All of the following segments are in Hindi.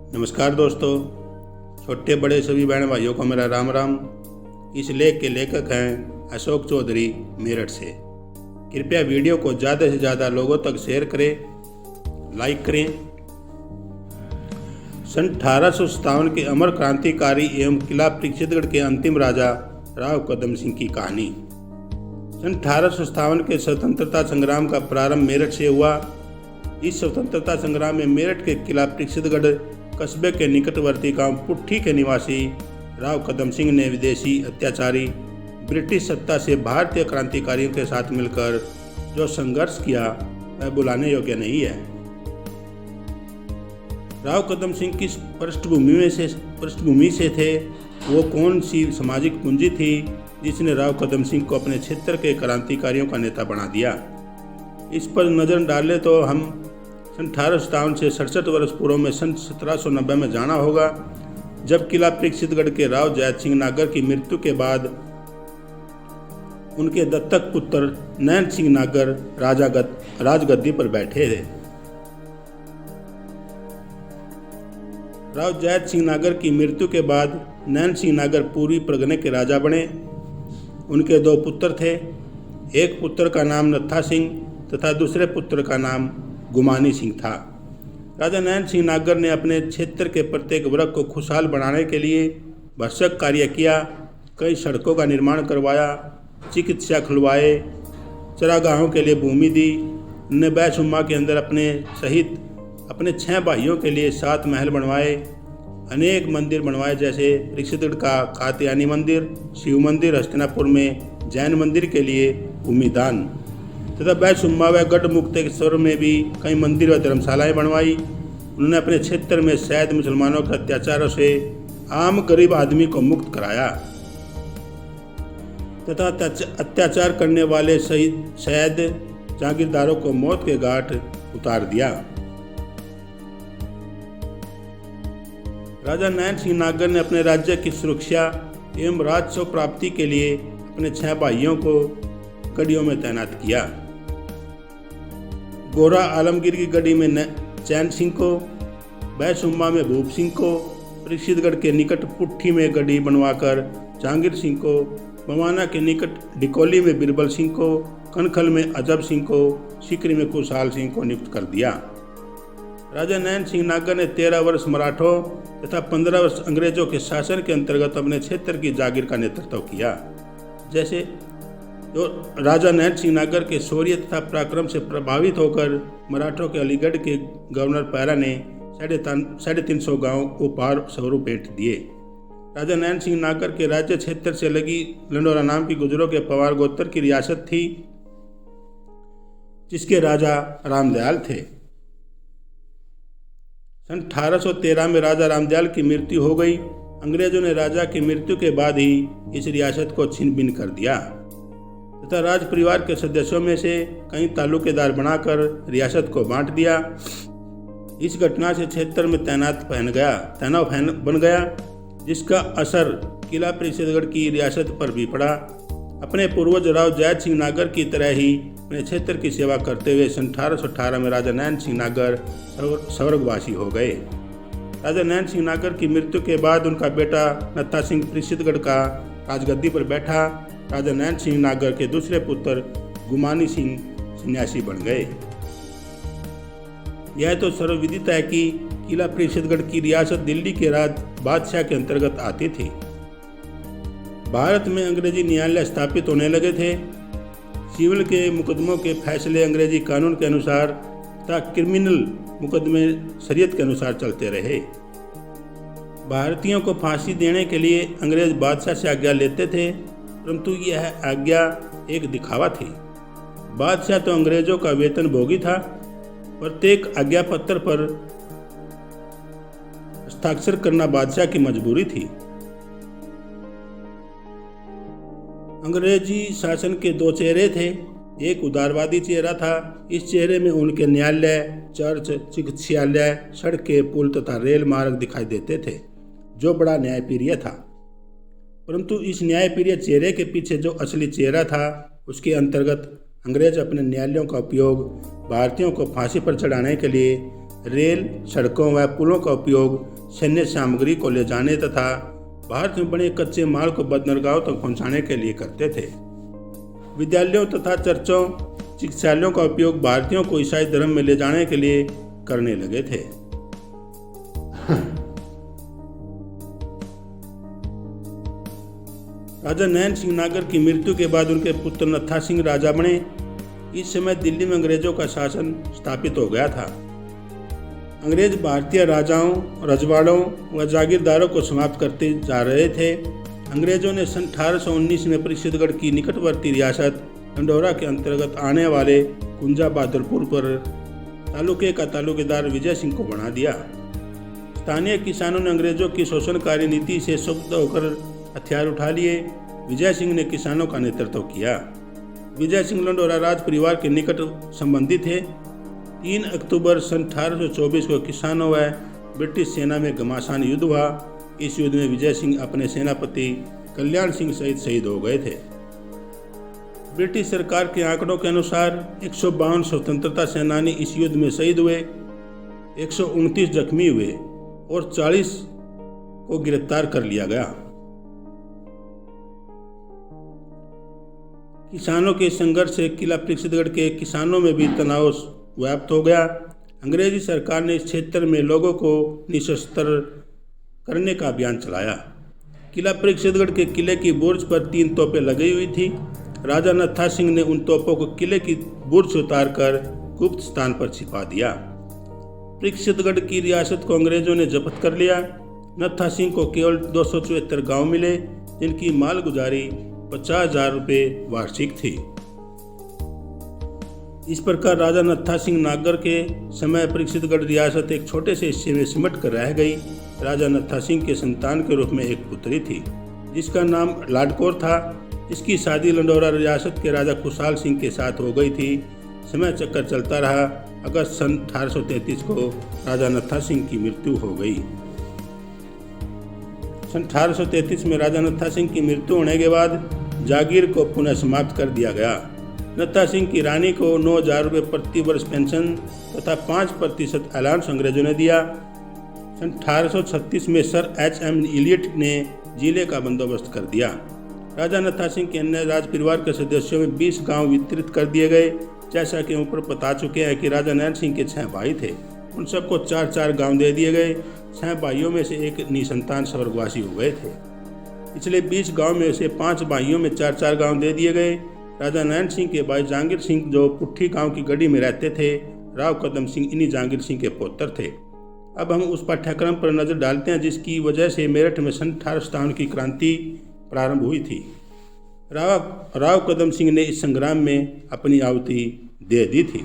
नमस्कार दोस्तों, छोटे बड़े सभी बहन भाइयों को मेरा राम राम। इस लेख के लेखक हैं अशोक चौधरी मेरठ से। कृपया वीडियो को ज़्यादा से ज़्यादा लोगों तक शेयर करें, लाइक करें। सन 1857 के अमर क्रांतिकारी एवं किला परीक्षितगढ़ के अंतिम राजा राव कदम सिंह की कहानी। सन 1857 के स्वतंत्रता संग्राम का प्रारंभ मेरठ से हुआ। इस स्वतंत्रता संग्राम में मेरठ के किला परीक्षितगढ़ कस्बे के निकटवर्ती गांव पुट्ठी के निवासी राव कदम सिंह ने विदेशी अत्याचारी ब्रिटिश सत्ता से भारतीय क्रांतिकारियों के साथ मिलकर जो संघर्ष किया वह बुलाने योग्य नहीं है। राव कदम सिंह किस पृष्ठभूमि से थे, वो कौन सी सामाजिक पूंजी थी जिसने राव कदम सिंह को अपने क्षेत्र के क्रांतिकारियों का नेता बना दिया। इस पर नज़र डालें तो हम सन 1857 से 67 वर्ष पूर्व में सन 1790 में जाना होगा, जब किला परीक्षितगढ़ के राव जैत सिंह नागर की मृत्यु के बाद उनके दत्तक पुत्र नैन सिंह नागर राजगद्दी पर बैठे थे। राव जैत सिंह नागर की मृत्यु के बाद नैन सिंह नागर पूर्वी परगने के राजा बने। उनके दो पुत्र थे, एक पुत्र का नाम नत्था सिंह तथा दूसरे पुत्र का नाम गुमानी सिंह था। राजा नैन सिंह नागर ने अपने क्षेत्र के प्रत्येक वर्ग को खुशहाल बनाने के लिए भरसक कार्य किया। कई सड़कों का निर्माण करवाया, चिकित्सा खुलवाए, चरागाहों के लिए भूमि दी। उन्होंने बैसुम्मा के अंदर अपने सहित अपने 6 भाइयों के लिए 7 महल बनवाए। अनेक मंदिर बनवाए, जैसे परीक्षितगढ़ का कात्यायनी मंदिर, शिव मंदिर, हस्तिनापुर में जैन मंदिर के लिए भूमिदान तथा बैसुम्मा व गढ़ मुक्तेश्वर में भी कई मंदिर व धर्मशालाएं बनवाई। उन्होंने अपने क्षेत्र में शैद मुसलमानों के अत्याचारों से आम गरीब आदमी को मुक्त कराया तथा अत्याचार करने वाले शैद जागीरदारों को मौत के घाट उतार दिया। राजा नैन सिंह नागर ने अपने राज्य की सुरक्षा एवं राजस्व प्राप्ति के लिए अपने 6 भाइयों को गढ़ियों में तैनात किया। गोरा आलमगीर की गढ़ी में चैन सिंह को, बैसुम्मा में भूप सिंह को, परीक्षितगढ़ के निकट पुट्ठी में गढ़ी बनवाकर जहांगीर सिंह को, बवाना के निकट डिकोली में बिरबल सिंह को, कनखल में अजब सिंह को, सीकरी में खुशहाल सिंह को नियुक्त कर दिया। राजा नैन सिंह नागर ने 13 वर्ष मराठों तथा 15 वर्ष अंग्रेजों के शासन के अंतर्गत अपने क्षेत्र की जागीर का नेतृत्व किया। जैसे जो राजा नैन सिंह नागर के शौर्य तथा पराक्रम से प्रभावित होकर मराठों के अलीगढ़ के गवर्नर पैरा ने 350 गांव उपहार स्वरूप भेंट दिए। राजा नैन सिंह नागर के राज्य क्षेत्र से लगी लंडोरा नाम की गुजरों के पवार गोत्र की रियासत थी, जिसके राजा रामदयाल थे। सन 1813 में राजा रामदयाल की मृत्यु हो गई। अंग्रेजों ने राजा की मृत्यु के बाद ही इस रियासत को छिन भिन कर दिया तथा राज परिवार के सदस्यों में से कई तालुकेदार बनाकर रियासत को बांट दिया। इस घटना से क्षेत्र में तनाव बन गया, जिसका असर किला परीक्षितगढ़ की रियासत पर भी पड़ा। अपने पूर्वज राव जैत सिंह नागर की तरह ही अपने क्षेत्र की सेवा करते हुए सन 1818 में राजा नैन सिंह नागर स्वर्गवासी हो गए। राजा नैन सिंह नागर की मृत्यु के बाद उनका बेटा नत्था सिंह परीक्षितगढ़ का राजगद्दी पर बैठा। राजा नैन सिंह नागर के दूसरे पुत्र गुमानी सिंह सन्यासी बन गए। यह तो सर्वविदित है कि किला परीक्षितगढ़ की रियासत दिल्ली के राज बादशाह के अंतर्गत आती थी। भारत में अंग्रेजी न्यायालय स्थापित होने लगे थे। सिविल के मुकदमों के फैसले अंग्रेजी कानून के अनुसार तथा क्रिमिनल मुकदमे शरीयत के अनुसार चलते रहे। भारतीयों को फांसी देने के लिए अंग्रेज बादशाह से आज्ञा लेते थे, परंतु यह आज्ञा एक दिखावा थी। बादशाह तो अंग्रेजों का वेतन भोगी था। प्रत्येक आज्ञा पत्र पर हस्ताक्षर करना बादशाह की मजबूरी थी। अंग्रेजी शासन के 2 चेहरे थे। एक उदारवादी चेहरा था। इस चेहरे में उनके न्यायालय, चर्च, चिकित्सालय, सड़कें, पुल तथा रेल मार्ग दिखाई देते थे, जो बड़ा न्यायप्रिय था। परंतु इस न्यायप्रिय चेहरे के पीछे जो असली चेहरा था, उसके अंतर्गत अंग्रेज अपने न्यायालयों का उपयोग भारतीयों को फांसी पर चढ़ाने के लिए रेल, सड़कों व पुलों का उपयोग सैन्य सामग्री को ले जाने तथा भारत में बने कच्चे माल को बंदरगाहों तक पहुंचाने के लिए करते थे। विद्यालयों तथा चर्चों, चिकित्सालयों का उपयोग भारतीयों को ईसाई धर्म में ले जाने के लिए करने लगे थे। राजा नैन सिंह नागर की मृत्यु के बाद उनके पुत्र नत्था सिंह राजा बने। इस समय दिल्ली में अंग्रेजों का शासन स्थापित हो गया था। अंग्रेज भारतीय राजाओं, रजवाड़ों व जागीरदारों को समाप्त करते जा रहे थे। अंग्रेजों ने सन 1819 में परीक्षितगढ़ की निकटवर्ती रियासत लंडौरा के अंतर्गत आने वाले कुंजा बहादुरपुर पर तालुके का तालुकेदार विजय सिंह को बना दिया। स्थानीय किसानों ने अंग्रेजों की शोषणकारी नीति से क्षुब्ध होकर हथियार उठा लिए। विजय सिंह ने किसानों का नेतृत्व किया। विजय सिंह लंडौरा राज परिवार के निकट संबंधी थे। 3 अक्टूबर सन 1824 को किसानों व ब्रिटिश सेना में घमासान युद्ध हुआ। इस युद्ध में विजय सिंह अपने सेनापति कल्याण सिंह सहित शहीद हो गए थे। ब्रिटिश सरकार के आंकड़ों के अनुसार 152 स्वतंत्रता सेनानी इस युद्ध में शहीद हुए, 129 जख्मी हुए और 40 को गिरफ्तार कर लिया गया। किसानों के संघर्ष से किला परीक्षितगढ़ के किसानों में भी तनाव व्याप्त हो गया। अंग्रेजी सरकार ने इस क्षेत्र में लोगों को निशस्त्र करने का अभियान चलाया। किला परीक्षितगढ़ के किले की बुर्ज पर 3 तोपें लगी हुई थी। राजा नत्था सिंह ने उन तोपों को किले की बुर्ज से उतारकर गुप्त स्थान पर छिपा दिया। परीक्षितगढ़ की रियासत को अंग्रेजों ने जब्त कर लिया। नत्था सिंह को केवल 274 गांव मिले, जिनकी माल गुजारी 50,000 रुपये वार्षिक थी। इस प्रकार राजा नत्था सिंह नागर के समय परीक्षितगढ़ रियासत एक छोटे से हिस्से में सिमट कर रह गई। राजा नत्था सिंह के संतान के रूप में एक पुत्री थी, जिसका नाम लाडकोर था। इसकी शादी लंडौरा रियासत के राजा खुशहाल सिंह के साथ हो गई थी। समय चक्कर चलता रहा। अगस्त सन 1833 को राजा नत्था सिंह की मृत्यु हो गई। सन 1833 में राजा नत्था सिंह की मृत्यु होने के बाद जागीर को पुनः समाप्त कर दिया गया। नत्था सिंह की रानी को 9,000 रुपये प्रति वर्ष पेंशन तथा 5% अलाउंस अंग्रेजों ने दिया। सन 1836 में सर H.M. इलियट ने जिले का बंदोबस्त कर दिया। राजा नत्था सिंह के अन्य राज परिवार के सदस्यों में 20 गांव वितरित कर दिए गए। जैसा कि ऊपर बता चुके हैं कि राजा नैन सिंह के 6 भाई थे, उन सबको 4-4 गांव दे दिए गए। 6 भाइयों में से एक निसंतान स्वर्गवासी हो गए थे। पिछले 20 गांव में से 5 भाइयों में 4-4 गांव दे दिए गए। राजा नैन सिंह के भाई जहांगीर सिंह, जो पुट्ठी गांव की गढ़ी में रहते थे, राव कदम सिंह इन्हीं जहांगीर सिंह के पुत्र थे। अब हम उस पाठ्यक्रम पर नजर डालते हैं जिसकी वजह से मेरठ में सन 1857 की क्रांति प्रारंभ हुई थी। राव कदम सिंह ने इस संग्राम में अपनी आहुति दे दी थी।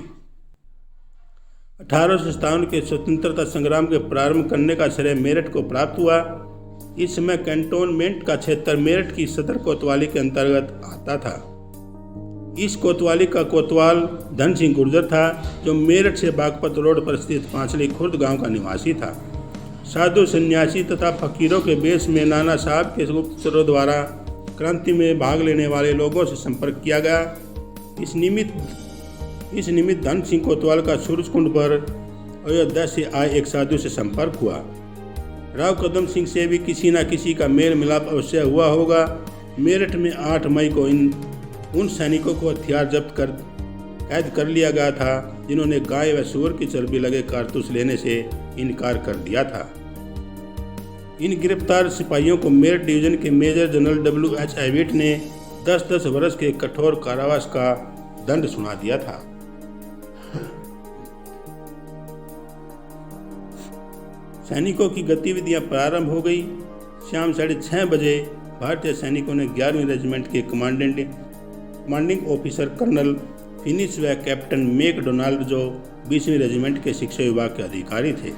1857 के स्वतंत्रता संग्राम के प्रारंभ करने का श्रेय मेरठ को प्राप्त हुआ। इस समय कैंटोनमेंट का क्षेत्र मेरठ की सदर कोतवाली के अंतर्गत आता था। इस कोतवाली का कोतवाल धन सिंह गुर्जर था, जो मेरठ से बागपत रोड पर स्थित पांचली खुर्द गांव का निवासी था। साधु सन्यासी तथा फकीरों के बेस में नाना साहब के गुप्तचरों द्वारा क्रांति में भाग लेने वाले लोगों से संपर्क किया गया। इस निमित्त धन सिंह कोतवाल का सूरजकुंड पर अयोध्या से आए एक साधु से संपर्क हुआ। राव कदम सिंह से भी किसी न किसी का मेल मिलाप अवश्य हुआ होगा। मेरठ में 8 मई को उन सैनिकों को हथियार जब्त कर कैद कर लिया गया था, जिन्होंने गाय व सूअर की चर्बी लगे कारतूस लेने से इनकार कर दिया था। इन गिरफ्तार सिपाहियों को मेरठ डिवीजन के मेजर जनरल W.H. एविट ने 10-10 वर्ष के कठोर कारावास का दंड सुना दिया था। सैनिकों की गतिविधियां प्रारंभ हो गई। शाम 6:30 बजे भारतीय सैनिकों ने 11वीं रेजिमेंट के कमांडिंग ऑफिसर कर्नल फिनिश व कैप्टन मैकडोनाल्ड, जो 20वीं रेजिमेंट के शिक्षा विभाग के अधिकारी थे,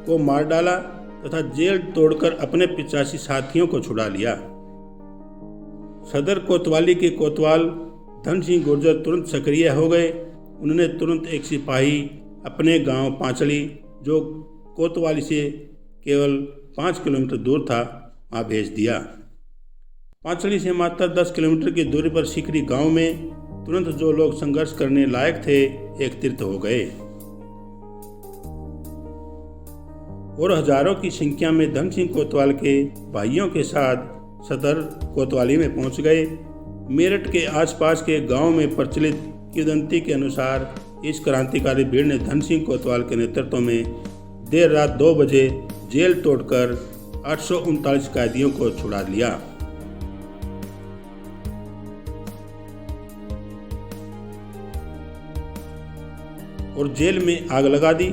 को मार डाला तथा जेल तोड़कर अपने 85 साथियों को छुड़ा लिया। सदर कोतवाली के कोतवाल धन सिंह गुर्जर तुरंत सक्रिय हो गए। उन्होंने तुरंत एक सिपाही अपने गांव पांचली, जो कोतवाली से केवल 5 किलोमीटर दूर था, वहाँ भेज दिया। पांचली से मात्र 10 किलोमीटर की दूरी पर सिकरी गांव में तुरंत जो लोग संघर्ष करने लायक थे एकत्रित हो गए। और हजारों की संख्या में धन सिंह कोतवाल के भाइयों के साथ सदर कोतवाली में पहुंच गए। मेरठ के आसपास के गांव में प्रचलित किंवदंती के अनुसार इस क्रांतिकारी भीड़ ने धन सिंह कोतवाल के नेतृत्व में देर रात 2 बजे जेल तोड़कर 839 कैदियों को छुड़ा लिया। और जेल में आग लगा दी।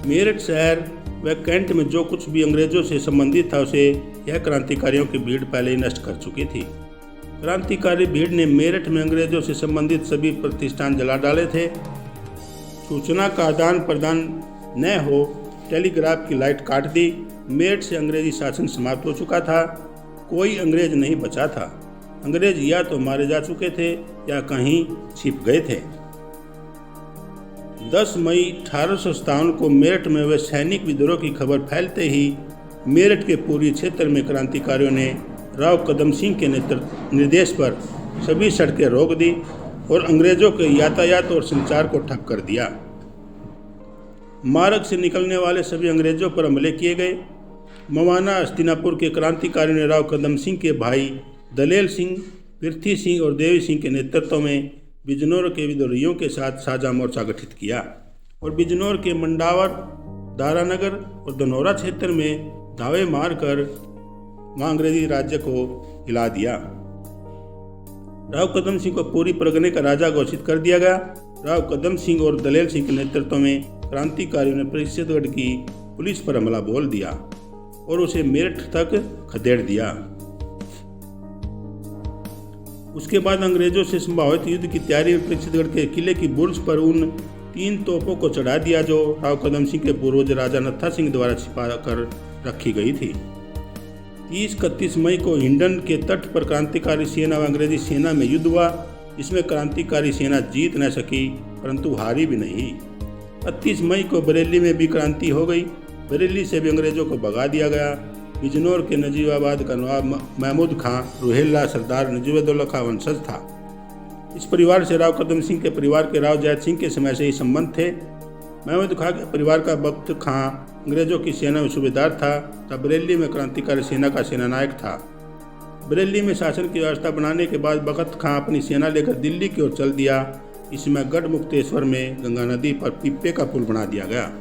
मेरठ शहर व कैंट में जो कुछ भी अंग्रेजों से संबंधित था उसे यह क्रांतिकारियों की भीड़ पहले ही नष्ट कर चुकी थी। क्रांतिकारी भीड़ ने मेरठ में अंग्रेजों से संबंधित सभी प्रतिष्ठान जला डाले थे। सूचना का आदान प्रदान न हो, टेलीग्राफ की लाइट काट दी। मेरठ से अंग्रेजी शासन समाप्त हो चुका था। कोई अंग्रेज नहीं बचा था। अंग्रेज या तो मारे जा चुके थे या कहीं छिप गए थे। 10 मई 1857 को मेरठ में हुए सैनिक विद्रोह की खबर फैलते ही मेरठ के पूर्वी क्षेत्र में क्रांतिकारियों ने राव कदम सिंह के निर्देश पर सभी सड़कें रोक दी और अंग्रेजों के यातायात और संचार को ठप कर दिया। मार्ग से निकलने वाले सभी अंग्रेजों पर हमले किए गए। मवाना हस्तिनापुर के क्रांतिकारियों ने राव कदम सिंह के भाई दलेल सिंह, पृथ्वी सिंह और देवी सिंह के नेतृत्व में बिजनौर के विद्रोहियों के साथ साझा मोर्चा गठित किया और बिजनौर के मंडावर, दारानगर और धनौरा क्षेत्र में धावे मारकर वहां अंग्रेजी राज्य को हिला दिया। राव कदम सिंह को पूरी परगने का राजा घोषित कर दिया गया। राव कदम सिंह और दलेल सिंह के नेतृत्व में क्रांतिकारियों ने परिषदगढ़ की पुलिस पर हमला बोल दिया और उसे मेरठ तक खदेड़ दिया। उसके बाद अंग्रेजों से संभावित युद्ध की तैयारी में परिषदगढ़ के किले की बुर्ज पर उन 3 तोपों को चढ़ा दिया जो राव कदम सिंह के पूर्वज राजा नत्था सिंह द्वारा छिपा कर रखी गई थी। 30-31 मई को हिंडन के तट पर क्रांतिकारी सेना व अंग्रेजी सेना में युद्ध हुआ। इसमें क्रांतिकारी सेना जीत न सकी परंतु हारी भी नहीं। 31 मई को बरेली में भी क्रांति हो गई। बरेली से भी अंग्रेजों को भगा दिया गया। बिजनौर के नजीबाबाद का नवाब महमूद खां रुहेला सरदार नजीबुद्दौला खां वंशज था। इस परिवार से राव कदम सिंह के परिवार के राव जैत सिंह के समय से ही संबंध थे। महमूद खां के परिवार का बख्त खां अंग्रेजों की सेना में सूबेदार था तथा बरेली में क्रांतिकारी सेना का सेनानायक था। बरेली में शासन की व्यवस्था बनाने के बाद बख्त खां अपनी सेना लेकर दिल्ली की ओर चल दिया। इसमें गढ़ मुक्तेश्वर में गंगा नदी पर पिप्पे का पुल बना दिया गया।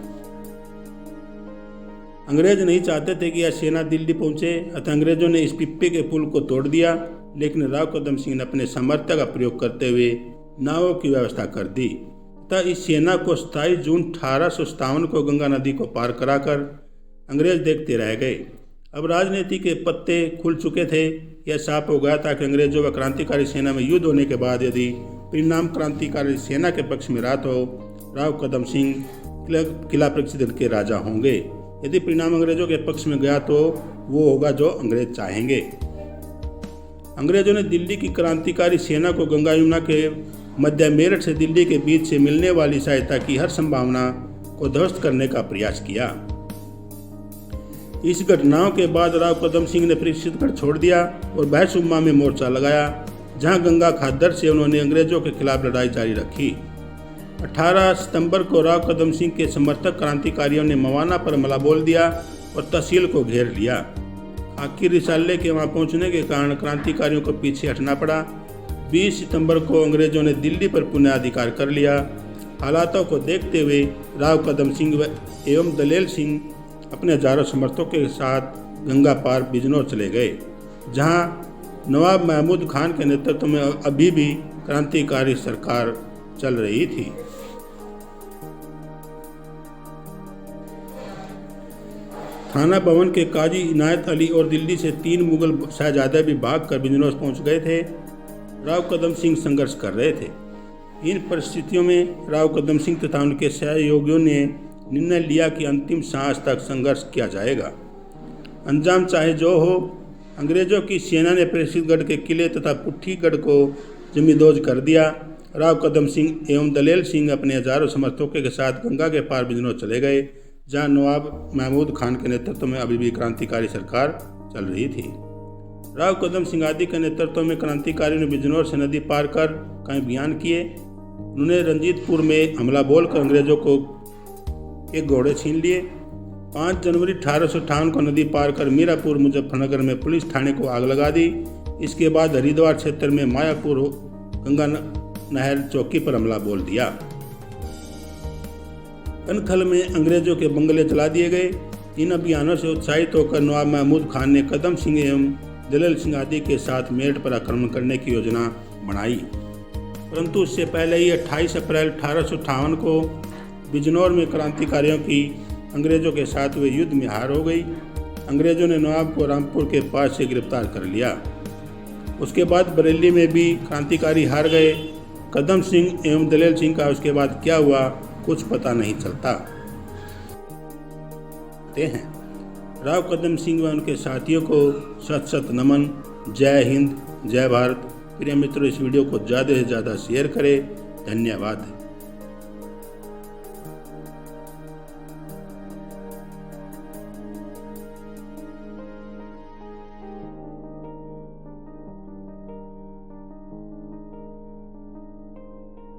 अंग्रेज नहीं चाहते थे कि यह सेना दिल्ली पहुंचे, अतः अंग्रेजों ने इस पिप्पे के पुल को तोड़ दिया, लेकिन राव कदम सिंह ने अपने सामर्थ्य का प्रयोग करते हुए नावों की व्यवस्था कर दी तथा इस सेना को 27 जून 1857 को गंगा नदी को पार कराकर अंग्रेज देखते रह गए। अब राजनीति के पत्ते खुल चुके थे। यह साफ हो गया था कि अंग्रेजों व क्रांतिकारी सेना में युद्ध होने के बाद यदि परिणाम क्रांतिकारी सेना के पक्ष में रहा तो राव कदम सिंह किला परिषदगढ़ के राजा होंगे। यदि परिणाम अंग्रेजों के पक्ष में गया तो वो होगा जो अंग्रेज चाहेंगे। अंग्रेजों ने दिल्ली की क्रांतिकारी सेना को गंगा यमुना के मध्य मेरठ से दिल्ली के बीच से मिलने वाली सहायता की हर संभावना को ध्वस्त करने का प्रयास किया। इस घटनाओं के बाद राव कदम सिंह ने परिषदगढ़ छोड़ दिया और भैंसुम्मा में मोर्चा लगाया, जहां गंगा खादर से उन्होंने अंग्रेजों के खिलाफ लड़ाई जारी रखी। 18 सितंबर को राव कदम सिंह के समर्थक क्रांतिकारियों ने मवाना पर हमला बोल दिया और तहसील को घेर लिया। आखिर रिसाले के वहां पहुंचने के कारण क्रांतिकारियों को पीछे हटना पड़ा। 20 सितंबर को अंग्रेजों ने दिल्ली पर पुनः अधिकार कर लिया। हालातों को देखते हुए राव कदम सिंह एवं दलेल सिंह अपने हजारों समर्थकों के साथ गंगा पार बिजनौर चले गए, जहां नवाब महमूद खान के नेतृत्व में अभी भी क्रांतिकारी सरकार चल रही थी। थाना भवन के काजी इनायत अली और दिल्ली से 3 मुगल शहजादे भी भागकर बिजनौर पहुंच गए थे। राव कदम सिंह संघर्ष कर रहे थे। इन परिस्थितियों में राव कदम सिंह तथा उनके सहयोगियों ने निर्णय लिया कि अंतिम सांस तक संघर्ष किया जाएगा, अंजाम चाहे जो हो। अंग्रेजों की सेना ने परिषदगढ़ के किले तथा पुट्ठीगढ़ को जमींदोज कर दिया। राव कदम सिंह एवं दलेल सिंह अपने हजारों समर्थकों के साथ गंगा के पार बिजनौर चले गए, जहां नवाब महमूद खान के नेतृत्व में अभी भी क्रांतिकारी सरकार चल रही थी। राव कदम सिंह आदि के नेतृत्व में क्रांतिकारियों ने बिजनौर से नदी पार कर कई अभियान किए। उन्होंने रंजीतपुर में हमला बोलकर अंग्रेजों को के घोड़े छीन लिए। 5 जनवरी 1858 को नदी पार कर मीरापुर मुजफ्फरनगर में पुलिस थाने को आग लगा दी। इसके बाद हरिद्वार क्षेत्र में मायापुर गंगा नहर चौकी पर हमला बोल दिया। कनखल में अंग्रेजों के बंगले जला दिए गए। इन अभियानों से उत्साहित होकर नवाब महमूद खान ने कदम सिंह एवं दलेल सिंह आदि के साथ मेरठ पर आक्रमण करने की योजना बनाई, परंतु उससे पहले ही 28 अप्रैल 1858 को बिजनौर में क्रांतिकारियों की अंग्रेजों के साथ हुए युद्ध में हार हो गई। अंग्रेजों ने नवाब को रामपुर के पास से गिरफ्तार कर लिया। उसके बाद बरेली में भी क्रांतिकारी हार गए। कदम सिंह एवं दलेल सिंह का उसके बाद क्या हुआ कुछ पता नहीं चलता हैं। राव कदम सिंह व उनके साथियों को सत सत नमन। जय हिंद, जय भारत। प्रिय मित्रों, इस वीडियो को ज़्यादा से ज़्यादा शेयर करें। धन्यवाद।